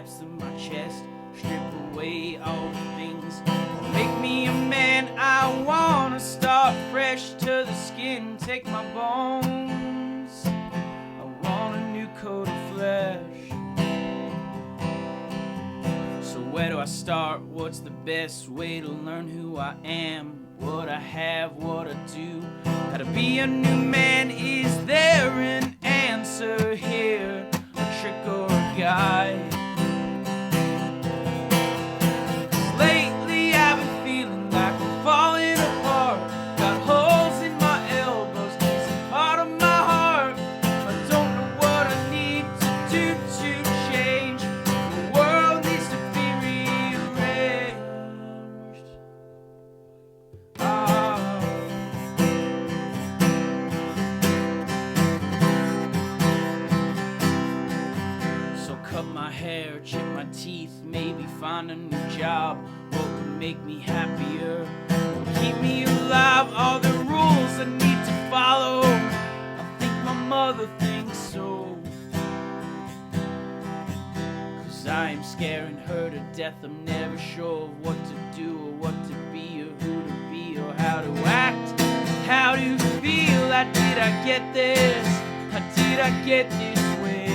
depths of my chest, strip away all the things that make me a man. I wanna start fresh to the skin, take my bones. I want a new coat of flesh. So where do I start? What's the best way to learn who I am? What I have, what I do, how to be a new man. Is there an answer here, a trick or a guide? 'Cause lately I've been feeling like I'm falling apart. Got holes in my elbows, knees and part of my heart. I don't know what I need to do to change. The world needs to be rearranged. So cut my hair, chip my teeth, maybe find a new job. What would make me happier, what would keep me alive? All the rules I need to follow, I think my mother thinks so. 'Cause I am scaring her to death. I'm never sure of what to do or what to be or who to be or how to act, how to feel. How did I get this? How did I get this way?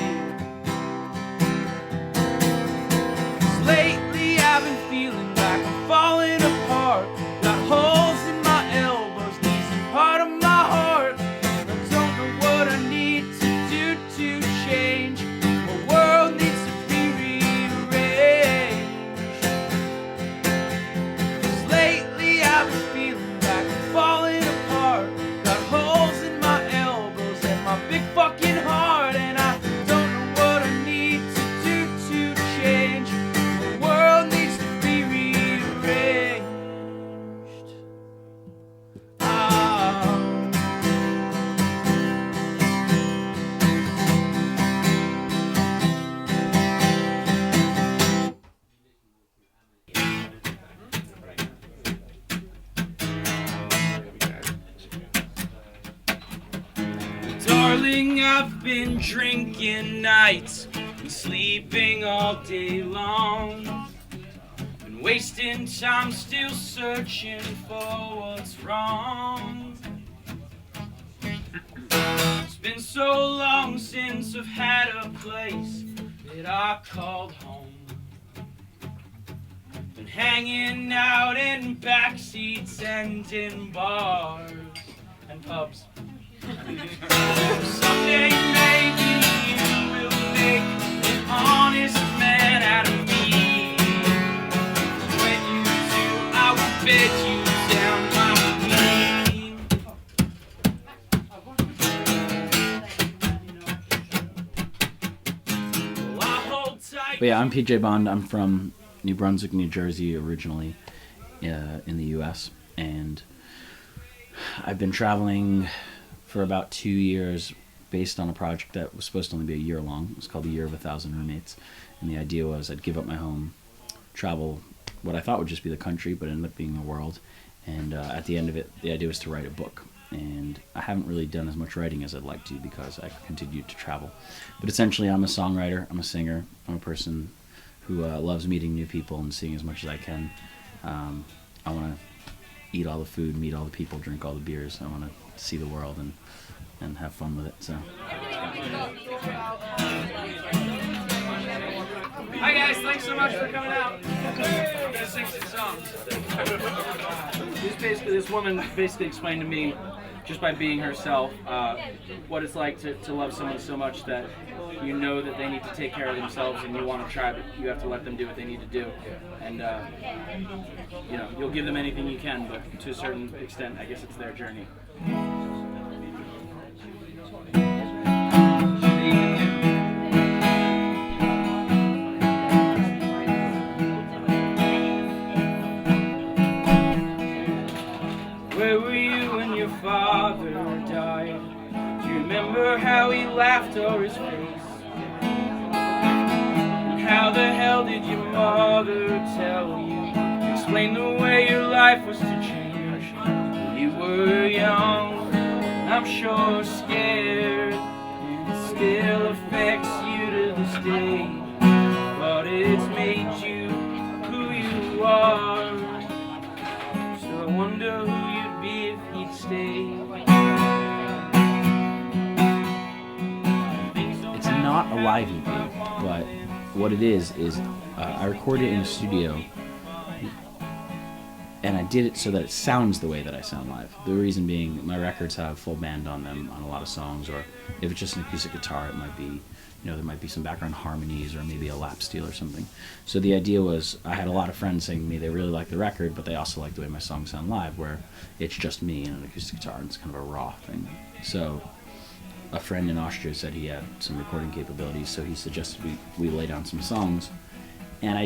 'Cause lately I've been feeling like I'm falling apart. Got holes in my elbows, knees and part of my heart. I don't know what I need to do to change. My world needs to be rearranged. 'Cause lately I've been feeling like I'm falling apart. Got holes in my elbows and my big fucking heart. And I don't know what I need to do to change. The world needs to be rearranged. Darling, I've been drinking nights and sleeping all day long. Been wasting time still searching for what's wrong. It's been so long since I've had a place that I called home. Been hanging out in backseats and in bars and pubs. Someday maybe you will make an honest man out of me. When you do, I will bed you down my knee. Well, I hold tight. But yeah, I'm PJ Bond. I'm from New Brunswick, New Jersey, originally in the U.S. And I've been traveling for about 2 years based on a project that was supposed to only be a year long. It was called The Year of 1,000 Roommates. And the idea was I'd give up my home, travel what I thought would just be the country, but ended up being the world. And at the end of it, the idea was to write a book. And I haven't really done as much writing as I'd like to because I continued to travel. But essentially, I'm a songwriter, I'm a singer, I'm a person who loves meeting new people and seeing as much as I can. I want to eat all the food, meet all the people, drink all the beers. I want to see the world and have fun with it. So. Hi guys, thanks so much for coming out. I'm gonna sing some songs. This woman basically explained to me, just by being herself, what it's like to love someone so much that you know that they need to take care of themselves and you want to try, but you have to let them do what they need to do. And you know, you'll give them anything you can, but to a certain extent, I guess it's their journey. Where were you when your father died? Do you remember how he laughed or his face? And how the hell did your mother tell you? Explain the way your life was to change when you were young. I'm sure scared, and it still affects you to this day. But it live EP, but what it is I recorded it in a studio, and I did it so that it sounds the way that I sound live. The reason being, my records have full band on them on a lot of songs, or if it's just an acoustic guitar, it might be, there might be some background harmonies or maybe a lap steel or something. So the idea was, I had a lot of friends saying to me they really like the record, but they also like the way my songs sound live, where it's just me and an acoustic guitar, and it's kind of a raw thing. So a friend in Austria said he had some recording capabilities, so he suggested we lay down some songs. And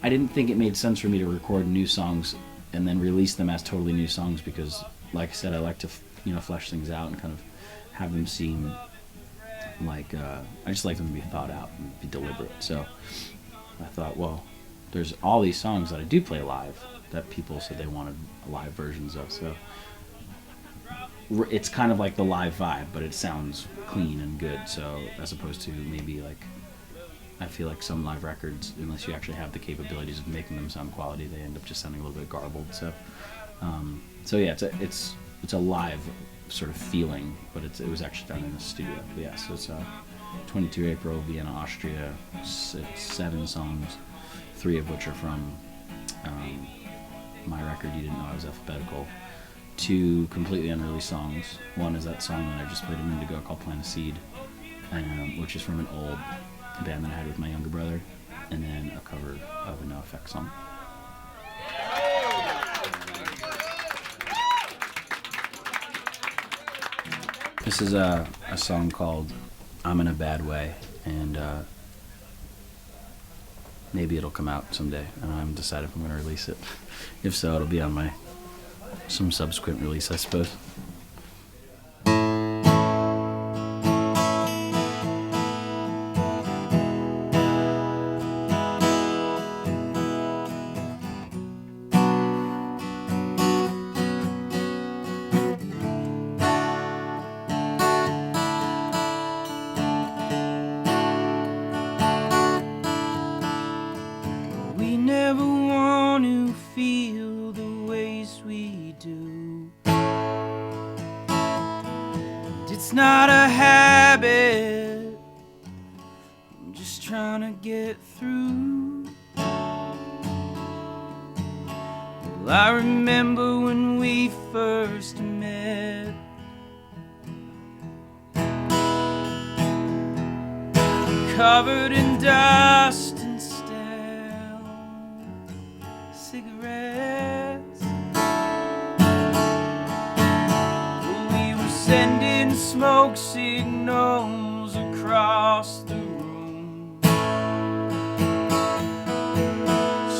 I didn't think it made sense for me to record new songs and then release them as totally new songs, because, like I said, I like to flesh things out and kind of have them seem like, I just like them to be thought out and be deliberate. So I thought, well, there's all these songs that I do play live that people said they wanted live versions of, so it's kind of like the live vibe, but it sounds clean and good. So as opposed to maybe, like, I feel like some live records, unless you actually have the capabilities of making them sound quality, they end up just sounding a little bit garbled. So yeah, it's a live sort of feeling, but it was actually done in the studio. But yeah, so it's 22 April, Vienna, Austria. It's 7 songs, 3 of which are from my record, You Didn't Know I Was Alphabetical. 2 completely unreleased songs. One is that song that I just played a minute ago called Plant a Seed, which is from an old band that I had with my younger brother, and then a cover of a NoFX song. This is a song called I'm in a Bad Way, and maybe it'll come out someday. I haven't decided if I'm going to release it. If so, it'll be on some subsequent release, I suppose. We never want to feel the ways we do. It's not a habit, I'm just trying to get through. Well, I remember when we first met, covered in dust and stale cigarettes. We were sending smoke signals across the room.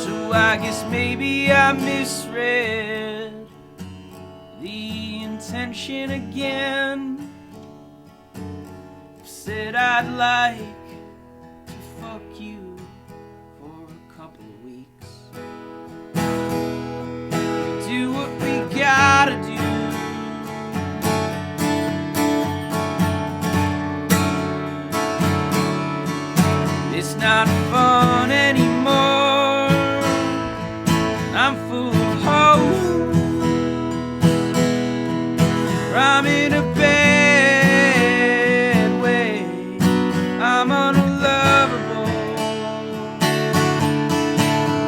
So I guess maybe I misread the intention again. Said I'd like to fuck you for a couple of weeks. Do what we gotta do. It's not fun anymore. I'm full of hope. I'm in a bad way. I'm unlovable.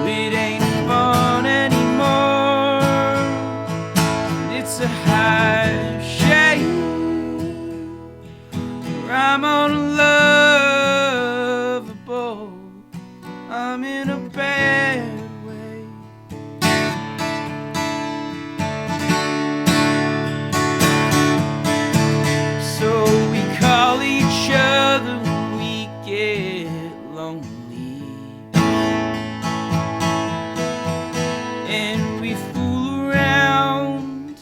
It ain't fun anymore. It's a high shame. I'm unlovable. I'm in a bad way. So we call each other when we get lonely, and we fool around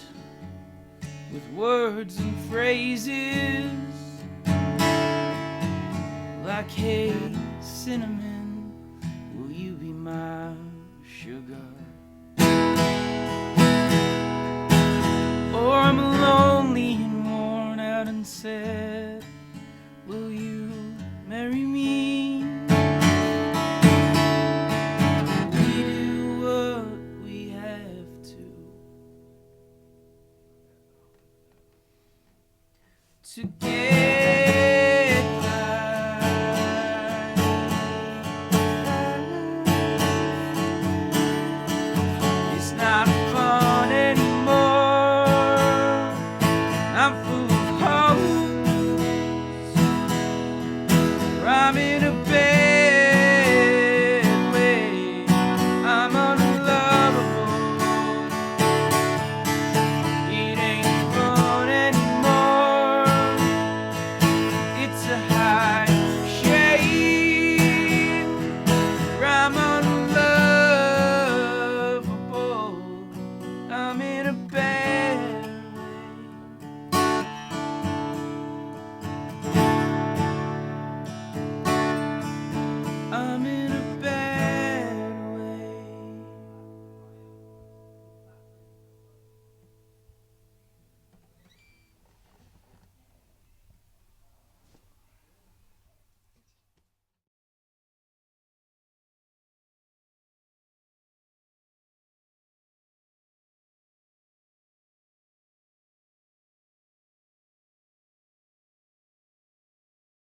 with words and phrases like, hey, cinnamon, will you be my sugar? Or I'm lonely and worn out and sad, will you marry me? We do what we have to get